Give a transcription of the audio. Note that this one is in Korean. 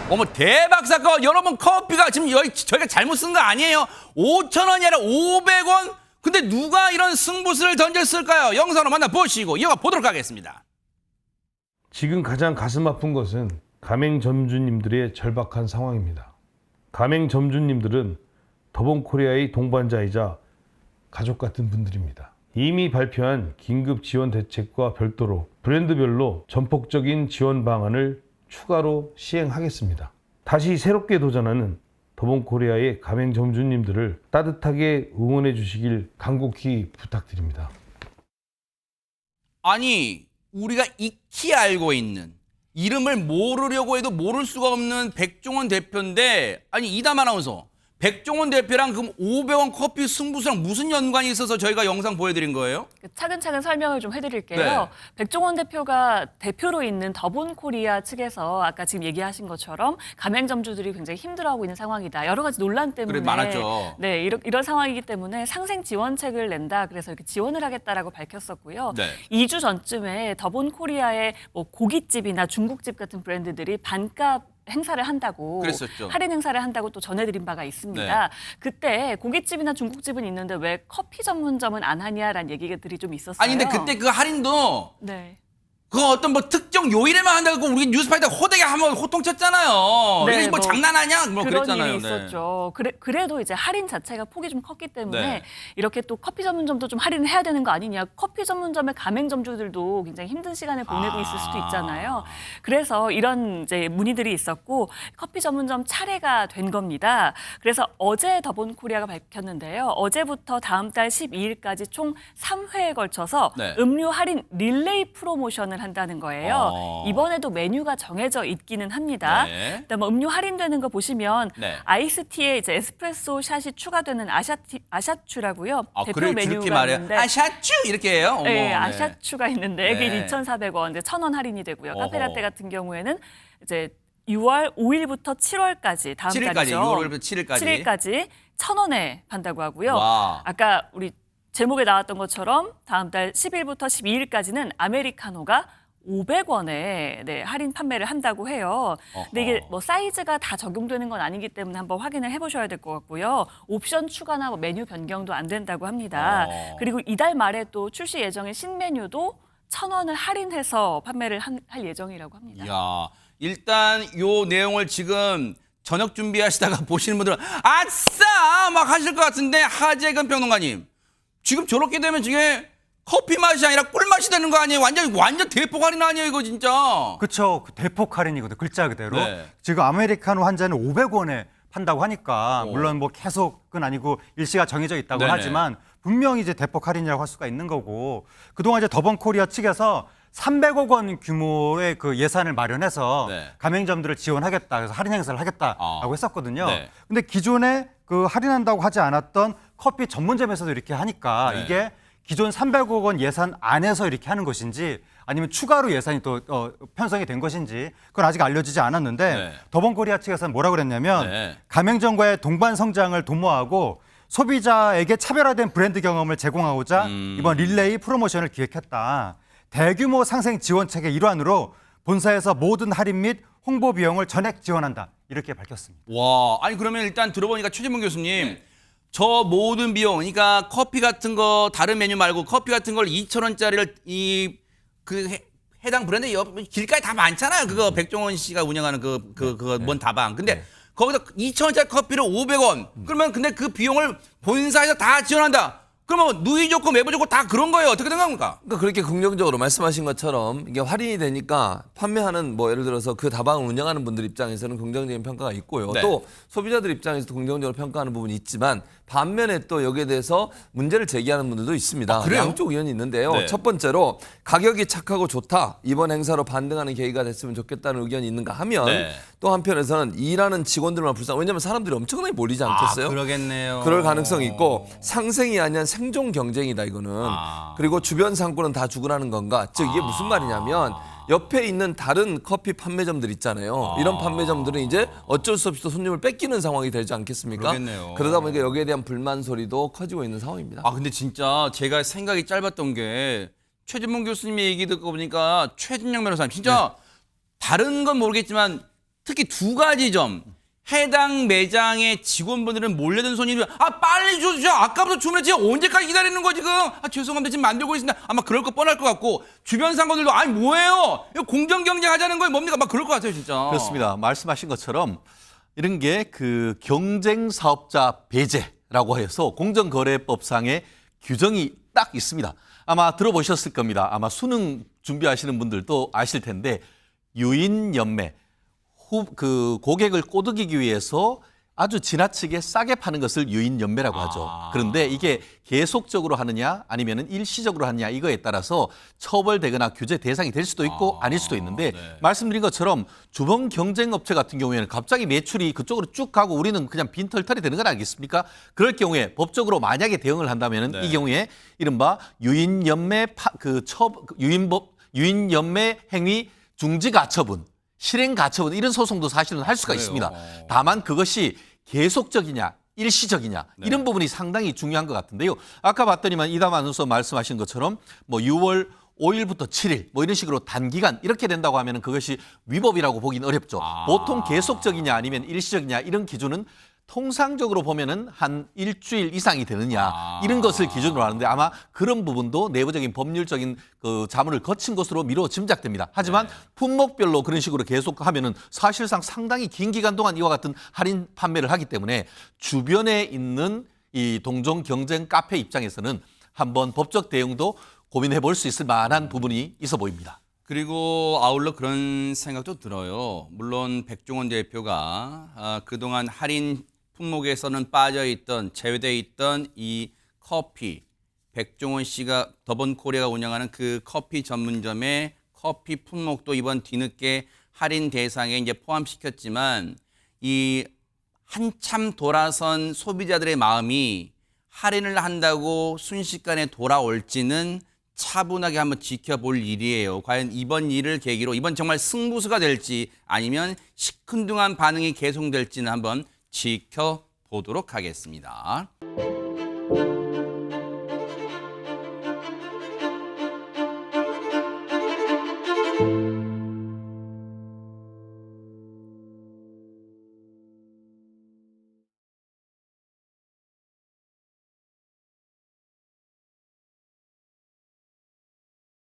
어머 대박 사건. 여러분 커피가 지금 저희가 잘못 쓴 거 아니에요. 5,000원이 아니라 500원. 근데 누가 이런 승부수를 던졌을까요? 영상으로 만나보시고 이어가 보도록 하겠습니다. 지금 가장 가슴 아픈 것은 가맹점주님들의 절박한 상황입니다. 가맹점주님들은 더본코리아의 동반자이자 가족 같은 분들입니다. 이미 발표한 긴급 지원 대책과 별도로 브랜드별로 전폭적인 지원 방안을 추가로 시행하겠습니다. 다시 새롭게 도전하는 더본코리아의 가맹점주님들을 따뜻하게 응원해 주시길 간곡히 부탁드립니다. 아니 우리가 익히 알고 있는 이름을 모르려고 해도 모를 수가 없는 백종원 대표인데 아니 이담 아나운서 백종원 대표랑 그럼 500원 커피 승부수랑 무슨 연관이 있어서 저희가 영상 보여드린 거예요? 차근차근 설명을 좀 해드릴게요. 네. 백종원 대표가 대표로 있는 더본코리아 측에서 아까 지금 얘기하신 것처럼 가맹점주들이 굉장히 힘들어하고 있는 상황이다. 여러 가지 논란 때문에 그래 많았죠. 네, 이런 상황이기 때문에 상생 지원책을 낸다. 그래서 이렇게 지원을 하겠다라고 밝혔었고요. 네. 2주 전쯤에 더본코리아의 뭐 고깃집이나 중국집 같은 브랜드들이 반값 행사를 한다고 그랬었죠. 할인 행사를 한다고 또 전해드린 바가 있습니다. 네. 그때 고깃집이나 중국집은 있는데 왜 커피 전문점은 안 하냐라는 얘기들이 좀 있었어요. 아니 근데 그때 그 할인도 네. 그 어떤 뭐 특정 요일에만 한다고 우리 뉴스파이터 호되게 한번 호통쳤잖아요. 네, 이게 뭐 장난하냐? 뭐 그런 그랬잖아요. 일이 있었죠. 그래도 이제 할인 자체가 폭이 좀 컸기 때문에 네. 이렇게 또 커피 전문점도 좀 할인을 해야 되는 거 아니냐. 커피 전문점의 가맹점주들도 굉장히 힘든 시간을 보내고 있을 수도 있잖아요. 그래서 이런 이제 문의들이 있었고 커피 전문점 차례가 된 겁니다. 그래서 어제 더본코리아가 밝혔는데요. 어제부터 다음 달 12일까지 총 3회에 걸쳐서 네. 음료 할인 릴레이 프로모션을 한다는 거예요. 이번에도 메뉴가 정해져 있기는 합니다. 네. 일단 뭐 음료 할인되는 거 보시면 네. 아이스티에 이제 에스프레소 샷이 추가되는 아샤추라고요. 아, 대표 그래 그렇게 메뉴가 말해요. 있는데 아샤쭈 이렇게 해요. 어머, 네, 아샤추가 있는데 네. 이게 2,400원, 이제 1,000원 할인이 되고요. 어허. 카페라떼 같은 경우에는 이제 6월 5일부터 7월까지 다음 7일까지, 달이죠. 6월부터 7일까지. 7일까지 1,000원에 판다고 하고요. 와. 아까 우리 제목에 나왔던 것처럼 다음 달 10일부터 12일까지는 아메리카노가 500원에 네, 할인 판매를 한다고 해요. 근데 이게 뭐 사이즈가 다 적용되는 건 아니기 때문에 한번 확인을 해보셔야 될 것 같고요. 옵션 추가나 뭐 메뉴 변경도 안 된다고 합니다. 그리고 이달 말에 또 출시 예정인 신메뉴도 1,000원을 할인해서 판매를 할 예정이라고 합니다. 야, 일단 요 내용을 지금 저녁 준비하시다가 보시는 분들은 아싸 막 하실 것 같은데 하재근 평론가님 지금 저렇게 되면 저게 커피 맛이 아니라 꿀 맛이 되는 거 아니에요? 완전 대폭 할인 아니에요 이거 진짜? 그렇죠. 대폭 할인이거든요. 글자 그대로. 네. 지금 아메리카노 한 잔을 500원에 판다고 하니까 물론 뭐 계속은 아니고 일시가 정해져 있다고 네네. 하지만 분명히 이제 대폭 할인이라고 할 수가 있는 거고 그동안 이제 더본코리아 측에서 300억 원 규모의 그 예산을 마련해서 네. 가맹점들을 지원하겠다. 그래서 할인 행사를 하겠다라고 했었거든요. 네. 근데 기존에 그 할인한다고 하지 않았던 커피 전문점에서도 이렇게 하니까 네. 이게 기존 300억 원 예산 안에서 이렇게 하는 것인지 아니면 추가로 예산이 또 편성이 된 것인지 그건 아직 알려지지 않았는데 네. 더본코리아 측에서는 뭐라고 그랬냐면 네. 가맹점과의 동반 성장을 도모하고 소비자에게 차별화된 브랜드 경험을 제공하고자 이번 릴레이 프로모션을 기획했다. 대규모 상생 지원책의 일환으로 본사에서 모든 할인 및 홍보 비용을 전액 지원한다. 이렇게 밝혔습니다. 와, 아니 그러면 일단 들어보니까 최재문 교수님 저 모든 비용, 그러니까 커피 같은 거 다른 메뉴 말고 커피 같은 걸 2,000원짜리를 해당 브랜드 옆 길가에 다 많잖아요. 그거 백종원 씨가 운영하는 뭔 다방. 근데 거기다 2,000원짜리 커피를 500원. 그러면 근데 그 비용을 본사에서 다 지원한다. 그러면 누이 좋고 매부 좋고 다 그런 거예요. 어떻게 된 겁니까? 그러니까 그렇게 긍정적으로 말씀하신 것처럼 이게 할인이 되니까 판매하는 뭐 예를 들어서 그 다방을 운영하는 분들 입장에서는 긍정적인 평가가 있고요. 네. 또 소비자들 입장에서도 긍정적으로 평가하는 부분이 있지만 반면에 또 여기에 대해서 문제를 제기하는 분들도 있습니다. 그래요? 양쪽 의견이 있는데요. 네. 첫 번째로 가격이 착하고 좋다. 이번 행사로 반등하는 계기가 됐으면 좋겠다는 의견이 있는가 하면 네. 또 한편에서는 일하는 직원들만 불쌍. 왜냐하면 사람들이 엄청나게 몰리지 않겠어요? 아, 그러겠네요. 그럴 가능성이 있고 상생이 아니라 생존 경쟁이다 이거는. 그리고 주변 상권은 다 죽으라는 건가? 즉 이게 무슨 말이냐면 옆에 있는 다른 커피 판매점들 있잖아요. 이런 판매점들은 이제 어쩔 수 없이 또 손님을 뺏기는 상황이 되지 않겠습니까? 그러겠네요. 그러다 보니까 여기에 대한 불만 소리도 커지고 있는 상황입니다. 아 근데 진짜 제가 생각이 짧았던 게 최진봉 교수님의 얘기 듣고 보니까 최진영 변호사님 진짜 다른 건 모르겠지만 특히 두 가지 점. 해당 매장의 직원분들은 몰려든 손님이 빨리 주세요. 아까부터 주문했지 언제까지 기다리는 거 지금. 죄송합니다. 지금 만들고 있습니다. 아마 그럴 거 뻔할 것 같고 주변 상권들도 아니 뭐예요? 이거 공정 경쟁하자는 거예요. 뭡니까? 막 그럴 것 같아요, 진짜. 그렇습니다. 말씀하신 것처럼 이런 게 그 경쟁 사업자 배제라고 해서 공정거래법상의 규정이 딱 있습니다. 아마 들어보셨을 겁니다. 아마 수능 준비하시는 분들도 아실 텐데 유인연매 그 고객을 꼬드기기 위해서 아주 지나치게 싸게 파는 것을 유인연매라고 하죠. 그런데 이게 계속적으로 하느냐 아니면 일시적으로 하느냐 이거에 따라서 처벌되거나 규제 대상이 될 수도 있고 아닐 수도 있는데 말씀드린 것처럼 주범 경쟁업체 같은 경우에는 갑자기 매출이 그쪽으로 쭉 가고 우리는 그냥 빈털털이 되는 건 아니겠습니까? 그럴 경우에 법적으로 만약에 대응을 한다면 이 경우에 이른바 유인연매 유인연매 행위 중지가처분 실행가처분 이런 소송도 사실은 할 수가 있습니다. 다만 그것이 계속적이냐 일시적이냐 이런 부분이 상당히 중요한 것 같은데요. 아까 봤더니만 이담 아나운서 말씀하신 것처럼 뭐 6월 5일부터 7일 뭐 이런 식으로 단기간 이렇게 된다고 하면 그것이 위법이라고 보기는 어렵죠. 보통 계속적이냐 아니면 일시적이냐 이런 기준은 통상적으로 보면은 한 일주일 이상이 되느냐 이런 것을 기준으로 하는데 아마 그런 부분도 내부적인 법률적인 그 자문을 거친 것으로 미뤄 짐작됩니다. 하지만 품목별로 그런 식으로 계속하면은 사실상 상당히 긴 기간 동안 이와 같은 할인 판매를 하기 때문에 주변에 있는 이 동종 경쟁 카페 입장에서는 한번 법적 대응도 고민해 볼 수 있을 만한 부분이 있어 보입니다. 그리고 아울러 그런 생각도 들어요. 물론 백종원 대표가 그동안 할인 품목에서는 빠져있던 제외돼 있던 이 커피 백종원 씨가 더본코리아가 운영하는 그 커피 전문점의 커피 품목도 이번 뒤늦게 할인 대상에 이제 포함시켰지만 이 한참 돌아선 소비자들의 마음이 할인을 한다고 순식간에 돌아올지는 차분하게 한번 지켜볼 일이에요. 과연 이번 일을 계기로 이번 정말 승부수가 될지 아니면 시큰둥한 반응이 계속될지는 한번 지켜보도록 하겠습니다.